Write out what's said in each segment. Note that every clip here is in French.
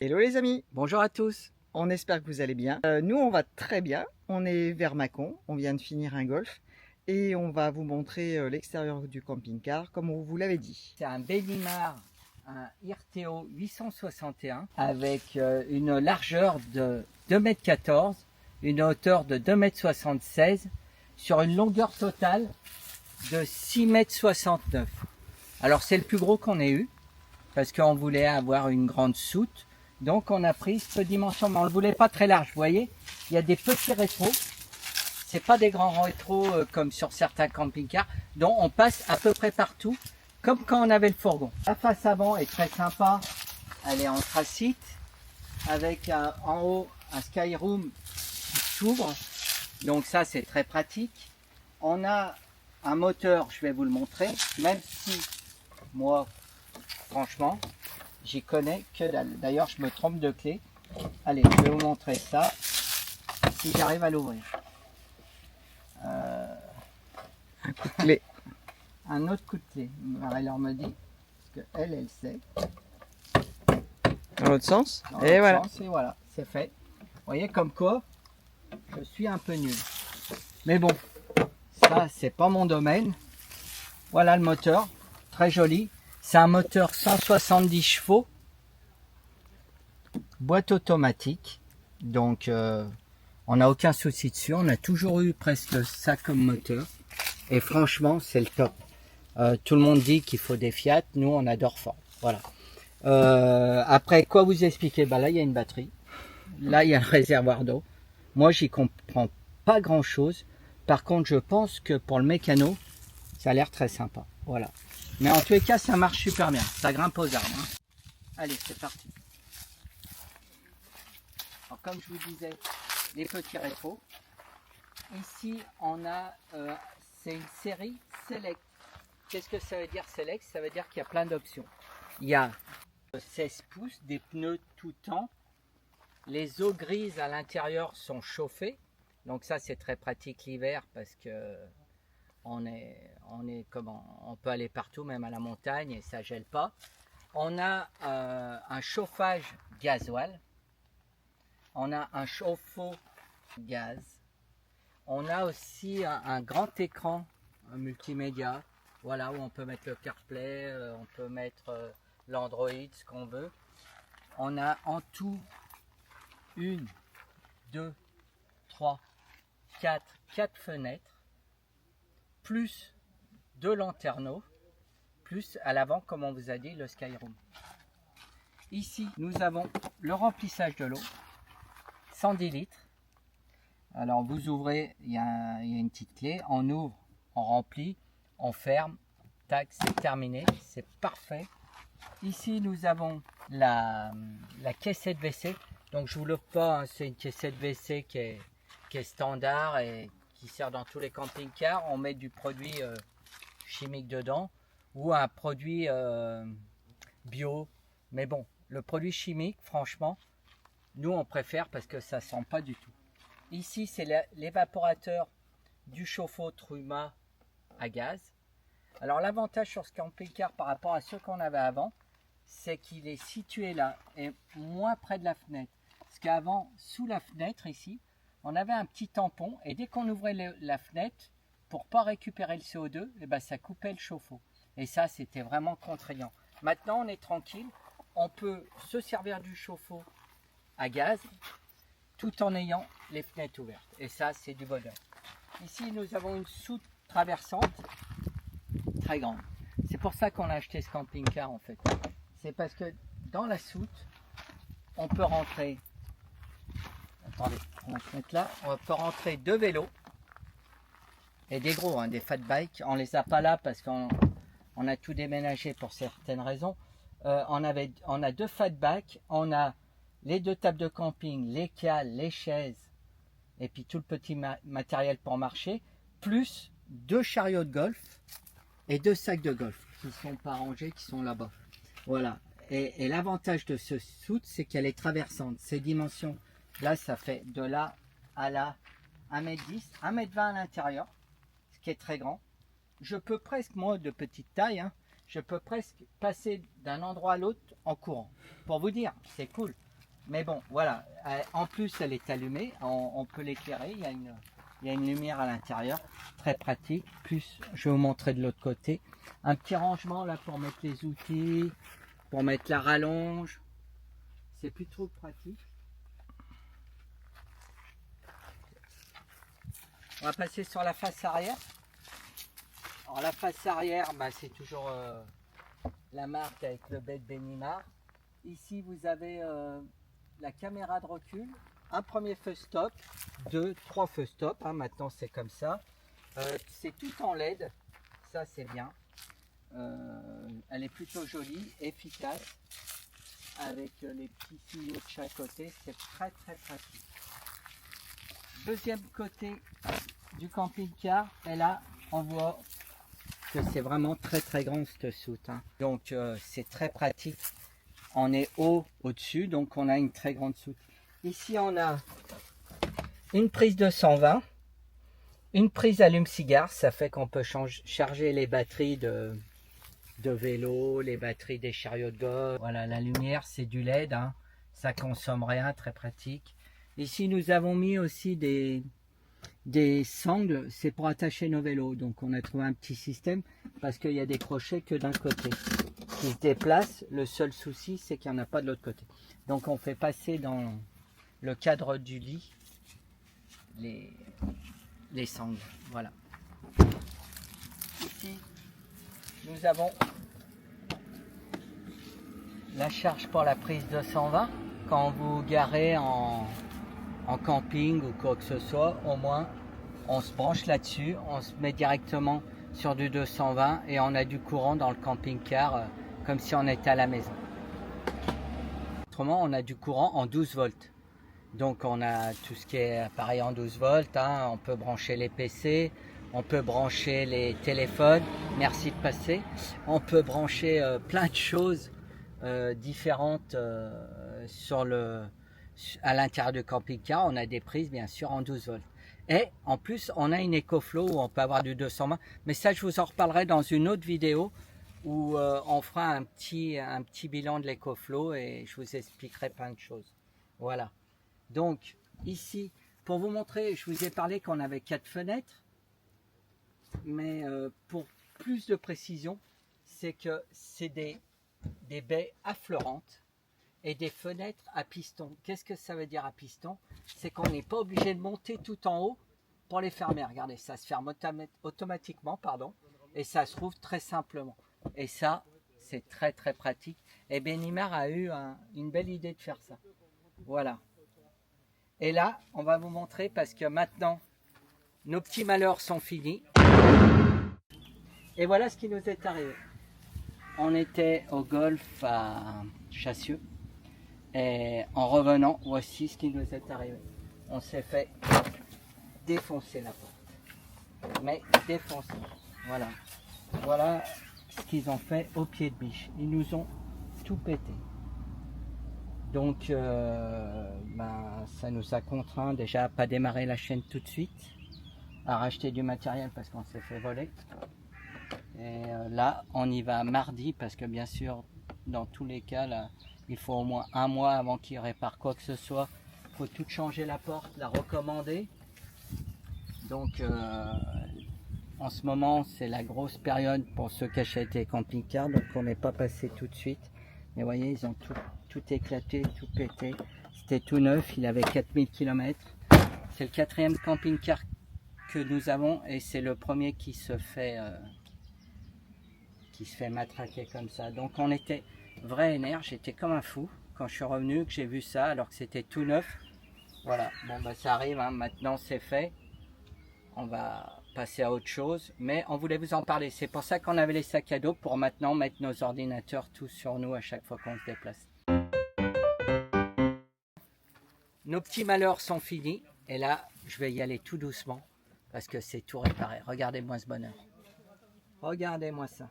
Hello les amis, Bonjour à tous. on espère que vous allez bien. Nous on va très bien, on est vers Mâcon, on vient de finir un golf et on va vous montrer l'extérieur du camping-car comme on vous l'avait dit. C'est un Bellimar, un Irteo 861 avec une largeur de 2,14 m, une hauteur de 2,76 m sur une longueur totale de 6,69 m. Alors c'est le plus gros qu'on ait eu parce qu'on voulait avoir une grande soute. Donc on a pris cette dimension, mais on ne le voulait pas très large. Vous voyez, il y a des petits rétros. C'est pas des grands rétros comme sur certains camping-cars, dont on passe à peu près partout, comme quand on avait le fourgon. La face avant est très sympa. Elle est anthracite, avec en haut un Skyroom qui s'ouvre. Donc ça, c'est très pratique. On a un moteur, je vais vous le montrer, même si moi, franchement, j'y connais que dalle. D'ailleurs, je me trompe de clé. Allez, je vais vous montrer ça, si j'arrive à l'ouvrir. Un coup de clé. Un autre coup de clé. Marie-Laure me dit, parce qu'elle sait. Dans l'autre sens. Dans Et l'autre voilà. sens, et voilà, c'est fait. Vous voyez comme quoi, je suis un peu nul. Mais bon, ça, c'est pas mon domaine. Voilà le moteur, très joli. C'est un moteur 170 chevaux, boîte automatique. Donc, on n'a aucun souci dessus. On a toujours eu presque ça comme moteur. Et franchement, c'est le top. Tout le monde dit qu'il faut des Fiat. Nous, on adore Ford. Voilà. Après, quoi vous expliquer? Bah là, il y a une batterie. Là, il y a un réservoir d'eau. Moi, j'y comprends pas grand-chose. Par contre, je pense que pour le mécano, ça a l'air très sympa. Voilà. Mais en tous les cas, ça marche super bien. Ça grimpe aux arbres. Hein. Allez, c'est parti. Alors, comme je vous disais, les petits rétros. Ici, on a, c'est une série Select. Qu'est-ce que ça veut dire Select? Ça veut dire qu'il y a plein d'options. Il y a 16 pouces, des pneus tout temps. Les eaux grises à l'intérieur sont chauffées. Donc ça, c'est très pratique l'hiver parce que on peut aller partout, même à la montagne, et ça gèle pas. On a un chauffage gasoil. On a un chauffe-eau gaz. On a aussi un grand écran un multimédia, voilà, où on peut mettre le CarPlay, on peut mettre l'Android, ce qu'on veut. On a en tout 1, 2, 3, 4 fenêtres, plus 2 lanterneaux, plus à l'avant, comme on vous a dit, le Skyroom. Ici, nous avons le remplissage de l'eau, 110 litres. Alors vous ouvrez, il y a une petite clé, on ouvre, on remplit, on ferme, tac, c'est terminé, c'est parfait. Ici nous avons la caissette WC, donc je vous l'offre pas, hein, c'est une caissette WC qui est standard et qui sert dans tous les camping-cars. On met du produit chimique dedans ou un produit bio, mais bon, le produit chimique, franchement, nous on préfère parce que ça sent pas du tout. Ici, c'est l'évaporateur du chauffe-eau Truma à gaz. Alors, l'avantage sur ce camping-car par rapport à ceux qu'on avait avant, c'est qu'il est situé là et moins près de la fenêtre. Parce qu'avant, sous la fenêtre ici, on avait un petit tampon et dès qu'on ouvrait la fenêtre, pour ne pas récupérer le CO2, eh ben, ça coupait le chauffe-eau. Et ça, c'était vraiment contraignant. Maintenant, on est tranquille. On peut se servir du chauffe-eau à gaz tout en ayant les fenêtres ouvertes. Et ça, c'est du bonheur. Ici, nous avons une soute traversante très grande. C'est pour ça qu'on a acheté ce camping-car en fait. C'est parce que dans la soute, on peut rentrer, attendez, on va se mettre là, on peut rentrer 2 vélos et des gros, hein, des fat bikes. On les a pas là parce qu'on a tout déménagé pour certaines raisons. On a 2 fat bikes, on a les 2 tables de camping, les cales, les chaises, et puis tout le petit matériel pour marcher, plus 2 chariots de golf et 2 sacs de golf qui ne sont pas rangés, qui sont là-bas. Voilà. Et l'avantage de ce soute, c'est qu'elle est traversante. Ces dimensions, là, ça fait de là à là 1,10 m, 1,20 m à l'intérieur, ce qui est très grand. Je peux presque, moi de petite taille, hein, je peux presque passer d'un endroit à l'autre en courant. Pour vous dire, c'est cool. Mais bon, voilà. En plus, elle est allumée. On peut l'éclairer. Il y a une lumière à l'intérieur. Très pratique. Plus, je vais vous montrer de l'autre côté. Un petit rangement là pour mettre les outils, pour mettre la rallonge. C'est plutôt pratique. On va passer sur la face arrière. Alors la face arrière, bah, c'est toujours la marque avec le bec Benimar. Ici, vous avez la caméra de recul, un premier feu stop, 2, 3 feux stop, hein, maintenant c'est comme ça. C'est tout en LED, ça c'est bien. Elle est plutôt jolie, efficace, avec les petits signaux de chaque côté, c'est très très pratique. Deuxième côté du camping-car, et là on voit que c'est vraiment très très grand cette soute, hein. Donc c'est très pratique. On est haut au-dessus, donc on a une très grande soute. Ici, on a une prise de 120, une prise allume-cigare, ça fait qu'on peut charger les batteries de vélo, les batteries des chariots de golf. Voilà, la lumière, c'est du LED, hein. Ça consomme rien, très pratique. Ici, nous avons mis aussi des sangles, c'est pour attacher nos vélos. Donc, on a trouvé un petit système parce qu'il y a des crochets que d'un côté qui se déplace. Le seul souci, c'est qu'il n'y en a pas de l'autre côté. Donc on fait passer dans le cadre du lit les sangles. Voilà. Ici, nous avons la charge pour la prise de 120. Quand vous garez en camping ou quoi que ce soit, au moins on se branche là-dessus, on se met directement sur du 220 et on a du courant dans le camping-car comme si on était à la maison. Autrement, on a du courant en 12 volts. Donc on a tout ce qui est appareil en 12 volts, hein. On peut brancher les PC, on peut brancher les téléphones, merci de passer. On peut brancher plein de choses différentes à l'intérieur du camping-car. On a des prises bien sûr en 12 volts. Et en plus, on a une EcoFlow où on peut avoir du 220. Mais ça, je vous en reparlerai dans une autre vidéo où on fera un petit bilan de l'EcoFlow et je vous expliquerai plein de choses. Voilà. Donc, ici, pour vous montrer, je vous ai parlé qu'on avait 4 fenêtres. Mais pour plus de précision, c'est que c'est des baies affleurantes et des fenêtres à piston. Qu'est-ce que ça veut dire à piston? C'est qu'on n'est pas obligé de monter tout en haut pour les fermer. Regardez, ça se ferme automatiquement, pardon, et ça se rouvre très simplement. Et ça, c'est très très pratique. Et Benimar a eu une belle idée de faire ça. Voilà. Et là, on va vous montrer parce que maintenant, nos petits malheurs sont finis. Et voilà ce qui nous est arrivé. On était au golf à Chassieux. Et en revenant, voici ce qui nous est arrivé. On s'est fait défoncer la porte. Mais défoncer. Voilà. Voilà ce qu'ils ont fait au pied de biche. Ils nous ont tout pété. Donc, ça nous a contraint déjà à pas démarrer la chaîne tout de suite, à racheter du matériel parce qu'on s'est fait voler. Et là, on y va mardi parce que bien sûr, dans tous les cas, là, il faut au moins un mois avant qu'ils réparent quoi que ce soit. Il faut tout changer la porte, la recommander. Donc, en ce moment, c'est la grosse période pour ceux qui achètent des camping-cars. Donc, on n'est pas passé tout de suite. Mais vous voyez, ils ont tout éclaté, tout pété. C'était tout neuf, il avait 4000 km. C'est le 4e camping-car que nous avons et c'est le premier qui se fait matraquer comme ça. Donc on était vrai énerve, j'étais comme un fou quand je suis revenu, que j'ai vu ça alors que c'était tout neuf. Voilà, bon bah ça arrive, hein. Maintenant c'est fait. On va passer à autre chose, mais on voulait vous en parler. C'est pour ça qu'on avait les sacs à dos pour maintenant mettre nos ordinateurs tous sur nous à chaque fois qu'on se déplace. Nos petits malheurs sont finis et là je vais y aller tout doucement parce que c'est tout réparé. Regardez-moi ce bonheur. Regardez-moi ça.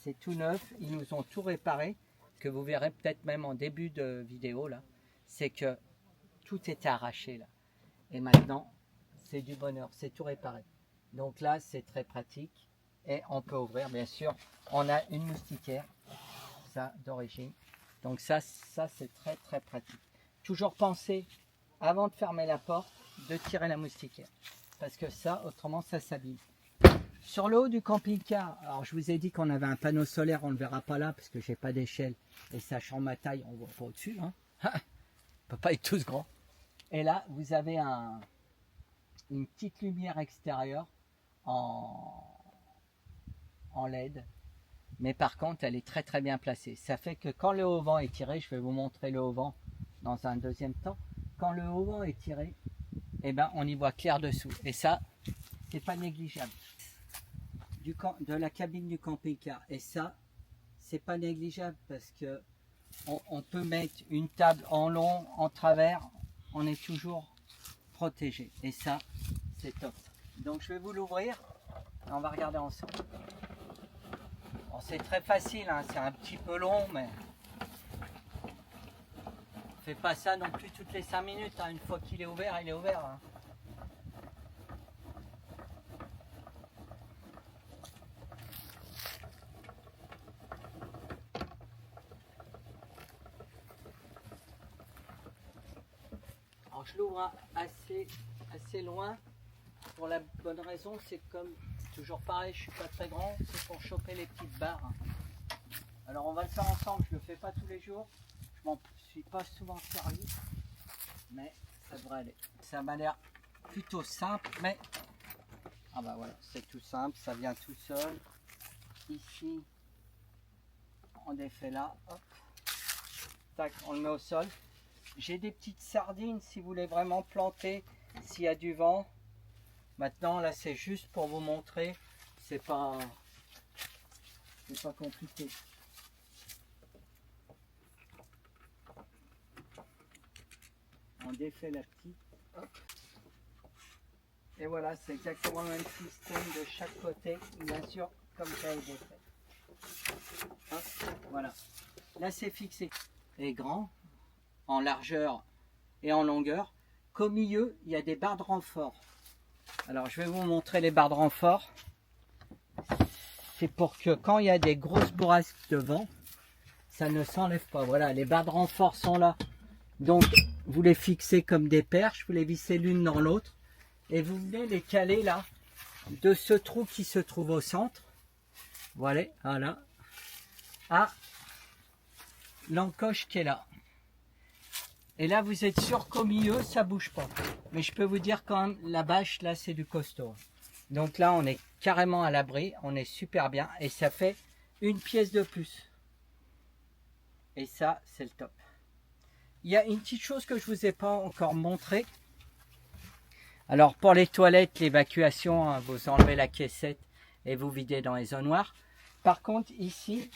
C'est tout neuf, ils nous ont tout réparé. Ce que vous verrez peut-être même en début de vidéo là, c'est que tout était arraché là. Et maintenant, c'est du bonheur, c'est tout réparé. Donc là, c'est très pratique et on peut ouvrir bien sûr. On a une moustiquaire, ça d'origine. Donc ça c'est très très pratique. toujours penser, avant de fermer la porte, de tirer la moustiquaire. Parce que ça, autrement, ça s'abîme. Sur le haut du camping-car, alors je vous ai dit qu'on avait un panneau solaire, on ne le verra pas là parce que j'ai pas d'échelle et sachant ma taille, on ne voit pas au-dessus. Hein. On peut pas être tous grands. Et là, vous avez une petite lumière extérieure en LED. Mais par contre, elle est très très bien placée. Ça fait que quand le haut vent est tiré, je vais vous montrer le haut vent dans un deuxième temps. Quand le haut vent est tiré, eh ben, on y voit clair dessous. Et ça, c'est pas négligeable. De la cabine du camping-car. Et ça, c'est pas négligeable parce que on peut mettre une table en long, en travers, on est toujours protégé. Et ça, c'est top. Donc je vais vous l'ouvrir et on va regarder ensemble. Bon, c'est très facile, hein, c'est un petit peu long, mais on fait pas ça non plus toutes les 5 minutes. Hein. Une fois qu'il est ouvert, il est ouvert. Hein. Alors je l'ouvre assez loin pour la bonne raison, c'est comme toujours pareil, je suis pas très grand, c'est pour choper les petites barres. Alors on va le faire ensemble, je le fais pas tous les jours, je m'en suis pas souvent servi, mais ça devrait aller. Ça m'a l'air plutôt simple, mais ah bah voilà, c'est tout simple, ça vient tout seul. Ici, on défait là, hop, tac, on le met au sol. J'ai des petites sardines si vous voulez vraiment planter s'il y a du vent. Maintenant là c'est juste pour vous montrer, c'est pas compliqué. On défait la petite. Hop. Et voilà, c'est exactement le même système de chaque côté, bien sûr, comme ça est défait. Hop, voilà. Là c'est fixé. Et grand, en largeur et en longueur. Qu'au milieu, il y a des barres de renfort. Alors je vais vous montrer les barres de renfort. C'est pour que quand il y a des grosses bourrasques de vent, ça ne s'enlève pas. Voilà, les barres de renfort sont là. Donc vous les fixez comme des perches, vous les vissez l'une dans l'autre et vous venez les caler là de ce trou qui se trouve au centre. Voilà, à l'encoche qui est là. Et là, vous êtes sûr qu'au milieu, ça bouge pas. Mais je peux vous dire quand même, la bâche, là, c'est du costaud. Donc là, on est carrément à l'abri. On est super bien. Et ça fait une pièce de plus. Et ça, c'est le top. Il y a une petite chose que je vous ai pas encore montré. Alors, pour les toilettes, l'évacuation, hein, vous enlevez la caissette et vous videz dans les noires. Par contre, ici,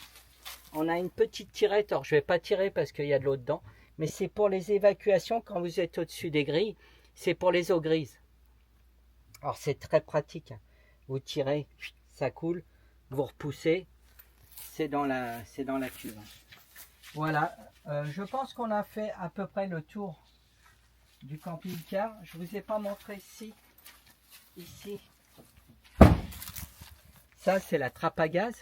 on a une petite tirette. Alors, je vais pas tirer parce qu'il y a de l'eau dedans. Mais c'est pour les évacuations quand vous êtes au-dessus des grilles, c'est pour les eaux grises. Alors c'est très pratique. Vous tirez, ça coule, vous repoussez, c'est dans la cuve. Voilà, je pense qu'on a fait à peu près le tour du camping-car. Je ne vous ai pas montré ici. Ça c'est la trappe à gaz.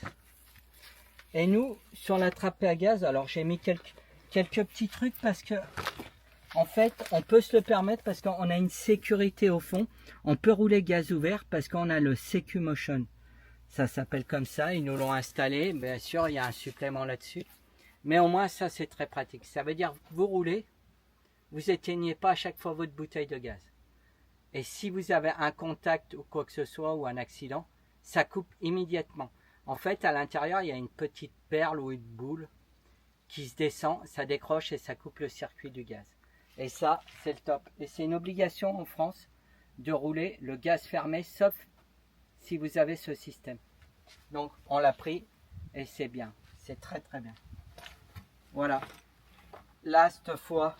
Et nous, sur la trappe à gaz, alors j'ai mis quelques petits trucs parce que en fait on peut se le permettre parce qu'on a une sécurité au fond. On peut rouler gaz ouvert parce qu'on a le SecuMotion, ça s'appelle comme ça, ils nous l'ont installé. Bien sûr il y a un supplément là-dessus, mais au moins ça c'est très pratique. Ça veut dire que vous roulez, vous éteignez pas à chaque fois votre bouteille de gaz, et si vous avez un contact ou quoi que ce soit ou un accident, ça coupe immédiatement. En fait à l'intérieur il y a une petite perle ou une boule qui se descend, ça décroche et ça coupe le circuit du gaz. Et ça, c'est le top. Et c'est une obligation en France de rouler le gaz fermé, sauf si vous avez ce système. Donc, on l'a pris et c'est bien. C'est très très bien. Voilà. Là, cette fois,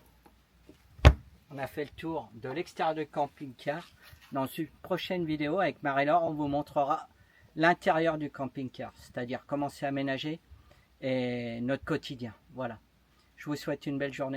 on a fait le tour de l'extérieur du camping-car. Dans une prochaine vidéo avec Marie-Laure, on vous montrera l'intérieur du camping-car, c'est-à-dire comment c'est aménagé et notre quotidien. Voilà. Je vous souhaite une belle journée.